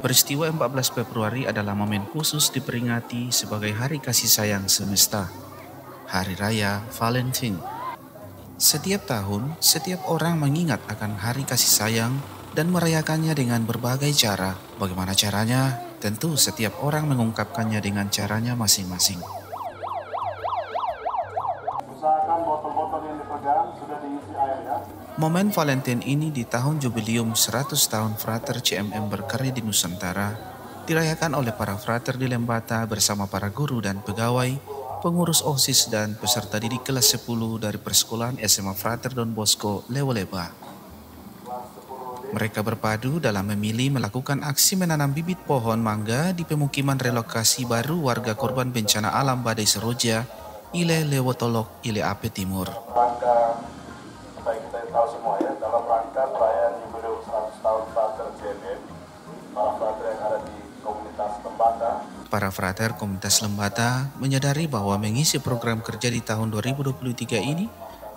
Peristiwa 14 Februari adalah momen khusus diperingati sebagai Hari Kasih Sayang Semesta, Hari Raya Valentine. Setiap tahun, setiap orang mengingat akan Hari Kasih Sayang dan merayakannya dengan berbagai cara. Bagaimana caranya? Tentu setiap orang mengungkapkannya dengan caranya masing-masing. Usahakan botol-botol yang dipegang sudah diisi air ya. Momen Valentine ini di tahun jubileum 100 tahun Frater CMM berkarya di Nusantara dirayakan oleh para frater di Lembata bersama para guru dan pegawai, pengurus OSIS dan peserta didik kelas 10 dari Persekolahan SMA Frater Don Bosco, Lewoleba. Mereka berpadu dalam memilih melakukan aksi menanam bibit pohon mangga di pemukiman relokasi baru warga korban bencana alam Badai Seroja, Ile Lewotolok, Ile Ape Timur. Rangka, supaya kita tahu semua ya, dalam rangka perayaan jubileum 100 tahun Frater CMM, para frater yang ada di komunitas Lembata. Para frater komunitas Lembata menyadari bahwa mengisi program kerja di tahun 2023 ini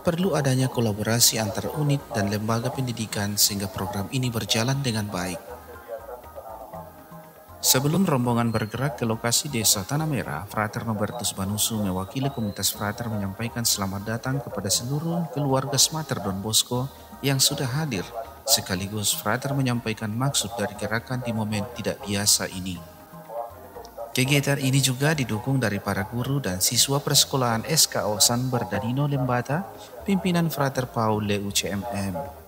perlu adanya kolaborasi antar unit dan lembaga pendidikan sehingga program ini berjalan dengan baik. Sebelum rombongan bergerak ke lokasi desa Tanah Merah, Frater Nobertus Banusu mewakili komunitas frater menyampaikan selamat datang kepada seluruh keluarga Smater Don Bosco yang sudah hadir, sekaligus Frater menyampaikan maksud dari gerakan di momen tidak biasa ini. Kegiatan ini juga didukung dari para guru dan siswa persekolahan SKO San Bernardino Lembata, pimpinan Frater Paul UCMM.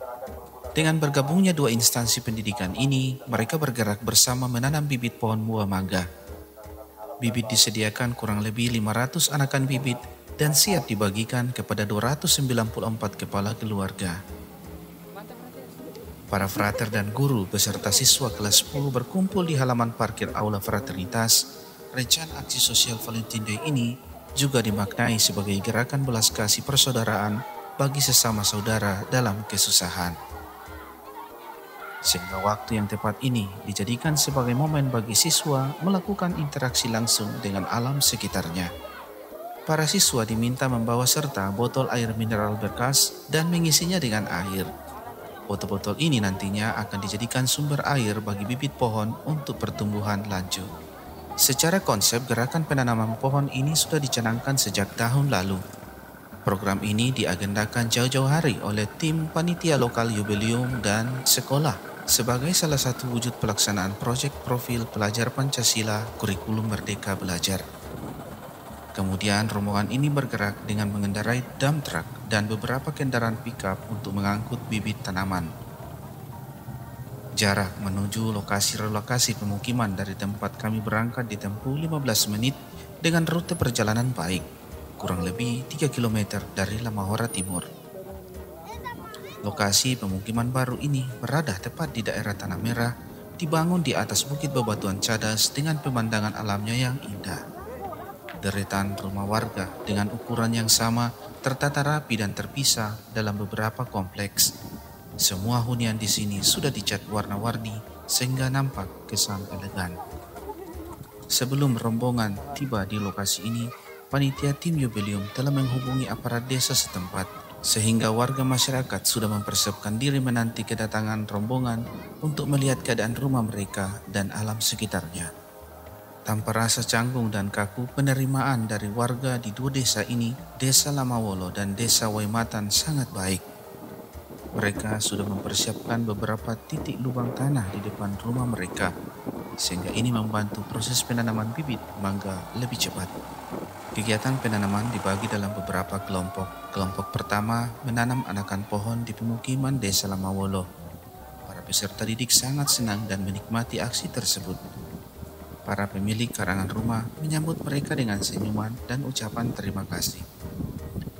Dengan bergabungnya dua instansi pendidikan ini, mereka bergerak bersama menanam bibit pohon buah mangga. Bibit disediakan kurang lebih 500 anakan bibit dan siap dibagikan kepada 294 kepala keluarga. Para frater dan guru beserta siswa kelas 10 berkumpul di halaman parkir Aula Fraternitas. Rencana aksi sosial Valentine Day ini juga dimaknai sebagai gerakan belas kasih persaudaraan bagi sesama saudara dalam kesusahan. Sehingga waktu yang tepat ini dijadikan sebagai momen bagi siswa melakukan interaksi langsung dengan alam sekitarnya. Para siswa diminta membawa serta botol air mineral bekas dan mengisinya dengan air. Botol-botol ini nantinya akan dijadikan sumber air bagi bibit pohon untuk pertumbuhan lanjut. Secara konsep, gerakan penanaman pohon ini sudah dicanangkan sejak tahun lalu. Program ini diagendakan jauh-jauh hari oleh tim panitia lokal jubileum dan sekolah sebagai salah satu wujud pelaksanaan proyek profil pelajar Pancasila kurikulum Merdeka Belajar. Kemudian rombongan ini bergerak dengan mengendarai dump truck dan beberapa kendaraan pickup untuk mengangkut bibit tanaman. Jarak menuju lokasi relokasi pemukiman dari tempat kami berangkat ditempuh 15 menit dengan rute perjalanan baik, kurang lebih 3 km dari Lamahora Timur. Lokasi pemukiman baru ini berada tepat di daerah Tanah Merah, dibangun di atas bukit bebatuan cadas dengan pemandangan alamnya yang indah. Deretan rumah warga dengan ukuran yang sama tertata rapi dan terpisah dalam beberapa kompleks. Semua hunian di sini sudah dicat warna-warni sehingga nampak kesan elegan. Sebelum rombongan tiba di lokasi ini, panitia tim jubileum telah menghubungi aparat desa setempat sehingga warga masyarakat sudah mempersiapkan diri menanti kedatangan rombongan untuk melihat keadaan rumah mereka dan alam sekitarnya. Tanpa rasa canggung dan kaku, penerimaan dari warga di dua desa ini, Desa Lamawolo dan Desa Waimatan, sangat baik. Mereka sudah mempersiapkan beberapa titik lubang tanah di depan rumah mereka, sehingga ini membantu proses penanaman bibit mangga lebih cepat. Kegiatan penanaman dibagi dalam beberapa kelompok. Kelompok pertama menanam anakan pohon di pemukiman Desa Lamawolo. Para peserta didik sangat senang dan menikmati aksi tersebut. Para pemilik karangan rumah menyambut mereka dengan senyuman dan ucapan terima kasih.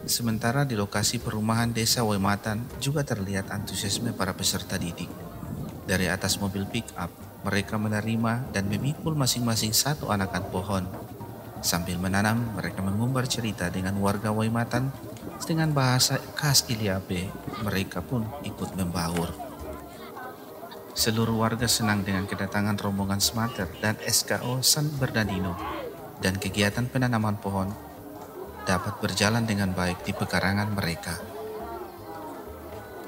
Sementara di lokasi perumahan Desa Waimatan juga terlihat antusiasme para peserta didik. Dari atas mobil pick-up, mereka menerima dan memikul masing-masing satu anakan pohon. Sambil menanam, mereka mengumbar cerita dengan warga Waimatan dengan bahasa khas Iliabe. Mereka pun ikut membaur. Seluruh warga senang dengan kedatangan rombongan Smater dan SKO San Bernardino, dan kegiatan penanaman pohon dapat berjalan dengan baik di pekarangan mereka.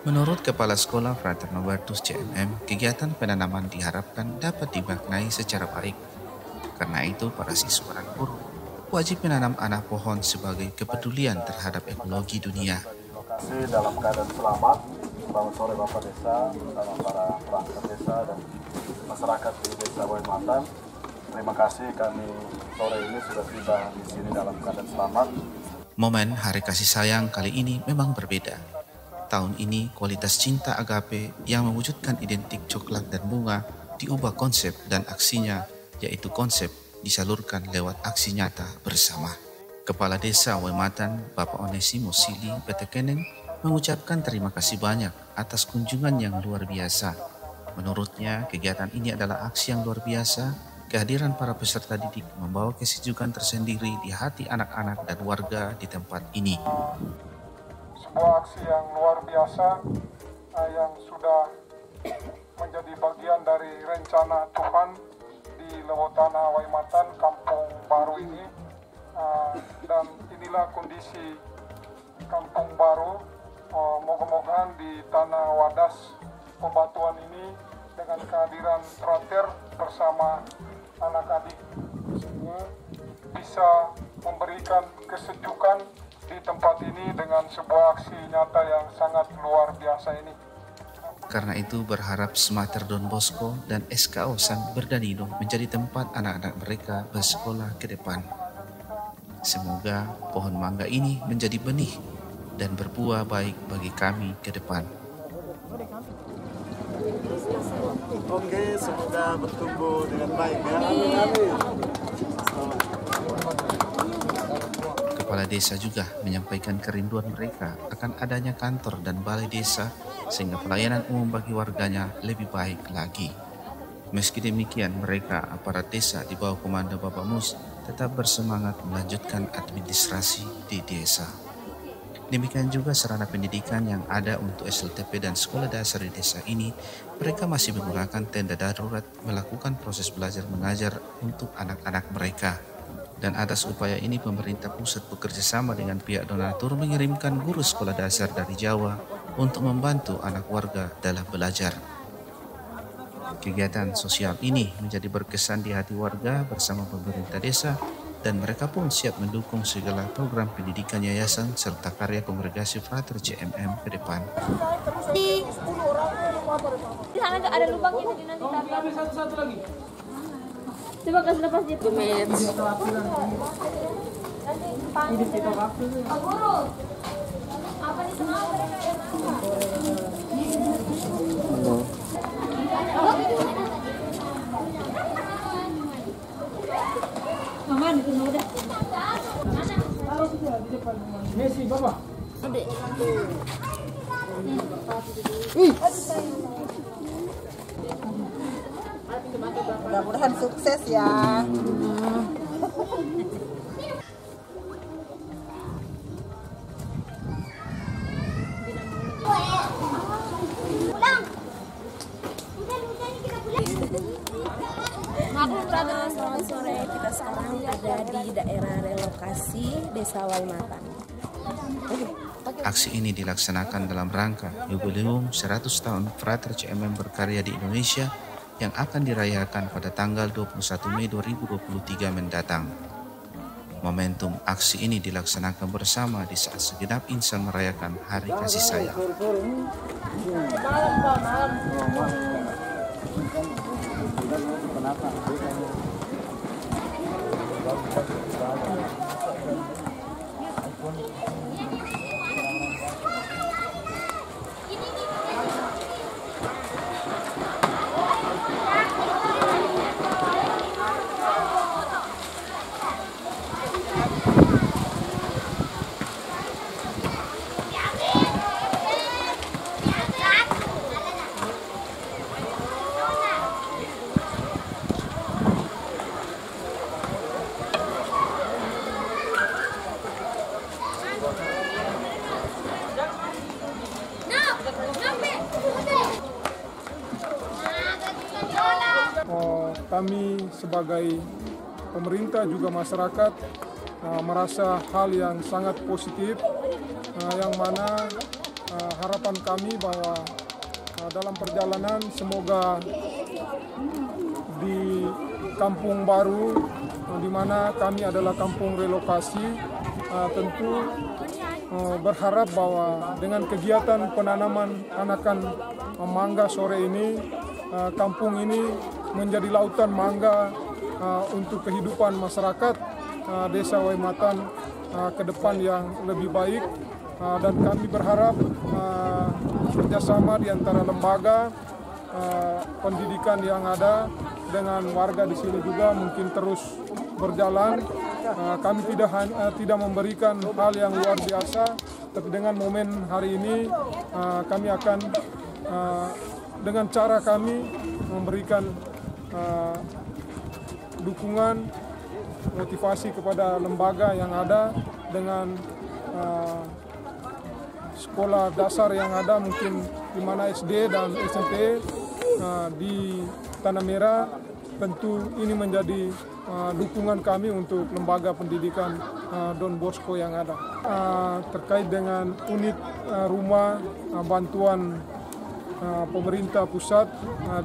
Menurut Kepala Sekolah Frater Novatus CMM, kegiatan penanaman diharapkan dapat dimaknai secara baik. Karena itu, para siswa dan guru wajib menanam anak pohon sebagai kepedulian terhadap ekologi dunia. Lokasi dalam keadaan selamat. Selamat sore Bapak Desa, bersama para perangkat desa dan masyarakat di Desa Waimatan. Terima kasih, kami sore ini sudah tiba di sini dalam keadaan selamat. Momen Hari Kasih Sayang kali ini memang berbeda. Tahun ini kualitas cinta agape yang mewujudkan identik coklat dan bunga diubah konsep dan aksinya, yaitu konsep disalurkan lewat aksi nyata bersama. Kepala Desa Waimatan, Bapak Onesimus Sili Petekeneng, mengucapkan terima kasih banyak atas kunjungan yang luar biasa. Menurutnya, kegiatan ini adalah aksi yang luar biasa. Kehadiran para peserta didik membawa kesejukan tersendiri di hati anak-anak dan warga di tempat ini. Sebuah aksi yang luar biasa yang sudah menjadi bagian dari rencana Tuhan di Lewotana Waimatan, Kampung Baru ini. Dan inilah kondisi Kampung Baru. Moga-moga di Tanah Wadas Pembatuan ini dengan kehadiran frater bersama anak-adik semua bisa memberikan kesejukan di tempat ini dengan sebuah aksi nyata yang sangat luar biasa ini. Karena itu berharap Smater Don Bosco dan SKO San Bernardino menjadi tempat anak-anak mereka bersekolah ke depan. Semoga pohon mangga ini menjadi benih dan berbuah baik bagi kami ke depan. Oke, semoga bertumbuh dengan baik ya. Kepala desa juga menyampaikan kerinduan mereka akan adanya kantor dan balai desa sehingga pelayanan umum bagi warganya lebih baik lagi. Meski demikian, mereka aparat desa di bawah komando Bapak Mus tetap bersemangat melanjutkan administrasi di desa. Demikian juga sarana pendidikan yang ada untuk SLTP dan sekolah dasar di desa ini, mereka masih menggunakan tenda darurat melakukan proses belajar mengajar untuk anak-anak mereka. Dan atas upaya ini pemerintah pusat bekerja sama dengan pihak donatur mengirimkan guru sekolah dasar dari Jawa untuk membantu anak warga dalam belajar. Kegiatan sosial ini menjadi berkesan di hati warga bersama pemerintah desa, dan mereka pun siap mendukung segala program pendidikan yayasan serta karya kongregasi Frater CMM ke depan. Di sana nggak ada lubangnya, jadi nanti tambah. Satu lagi. Coba kasih lepas dia. Guru, apa nih semua Mama di sini udah. Taruh di depan. Messi, Bapak. Adek. Mudah-mudahan sukses ya. Selamat sore, kita sekarang ada di daerah relokasi Desa Waimatan. Aksi ini dilaksanakan dalam rangka Jubileum 100 tahun Frater CMM berkarya di Indonesia yang akan dirayakan pada tanggal 21 Mei 2023 mendatang. Momentum aksi ini dilaksanakan bersama di saat segenap insan merayakan Hari Kasih Sayang. Kami sebagai pemerintah juga masyarakat merasa hal yang sangat positif, yang mana harapan kami bahwa dalam perjalanan semoga di kampung baru di mana kami adalah kampung relokasi, tentu berharap bahwa dengan kegiatan penanaman anakan mangga sore ini, kampung ini menjadi lautan mangga untuk kehidupan masyarakat Desa Waimatan ke depan yang lebih baik, dan kami berharap kerjasama di antara lembaga pendidikan yang ada dengan warga di sini juga mungkin terus berjalan. Kami tidak memberikan hal yang luar biasa, tapi dengan momen hari ini kami akan dengan cara kami memberikan dukungan motivasi kepada lembaga yang ada dengan sekolah dasar yang ada, mungkin di mana SD dan SMP di Tanah Merah. Tentu ini menjadi dukungan kami untuk lembaga pendidikan Don Bosco yang ada. Terkait dengan unit rumah bantuan pemerintah pusat,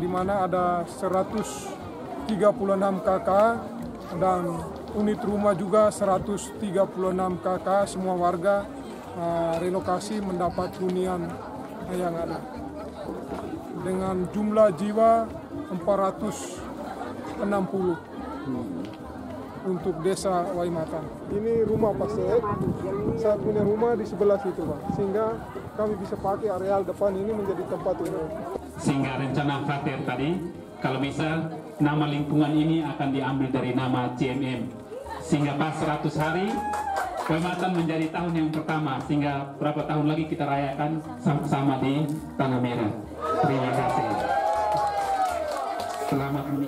di mana ada 136 KK dan unit rumah juga 136 KK, semua warga relokasi mendapat hunian yang ada. Dengan jumlah jiwa 460 untuk Desa Waimatan. Ini rumah Pak Sek, saya punya rumah di sebelah situ Pak, sehingga kami bisa pakai areal depan ini menjadi tempat umum. Sehingga rencana Frater tadi, kalau bisa nama lingkungan ini akan diambil dari nama CMM, sehingga pas 100 hari Waimatan menjadi tahun yang pertama, sehingga berapa tahun lagi kita rayakan sama-sama di Tanah Merah. Terima kasih.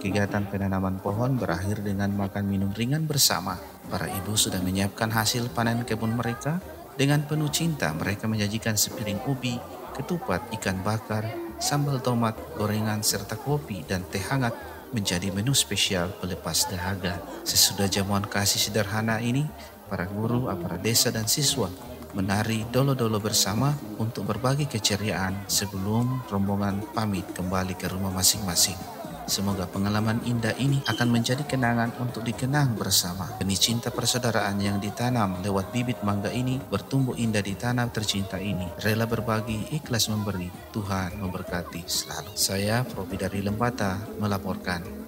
Kegiatan penanaman pohon berakhir dengan makan minum ringan bersama. Para ibu sudah menyiapkan hasil panen kebun mereka. Dengan penuh cinta mereka menyajikan sepiring ubi, ketupat, ikan bakar, sambal tomat, gorengan, serta kopi dan teh hangat menjadi menu spesial pelepas dahaga. Sesudah jamuan kasih sederhana ini, para guru, aparat desa dan siswa menari dolo-dolo bersama untuk berbagi keceriaan sebelum rombongan pamit kembali ke rumah masing-masing. Semoga pengalaman indah ini akan menjadi kenangan untuk dikenang bersama. Benih cinta persaudaraan yang ditanam lewat bibit mangga ini bertumbuh indah di tanah tercinta ini. Rela berbagi, ikhlas memberi. Tuhan memberkati selalu. Saya, Profi dari Lembata, melaporkan.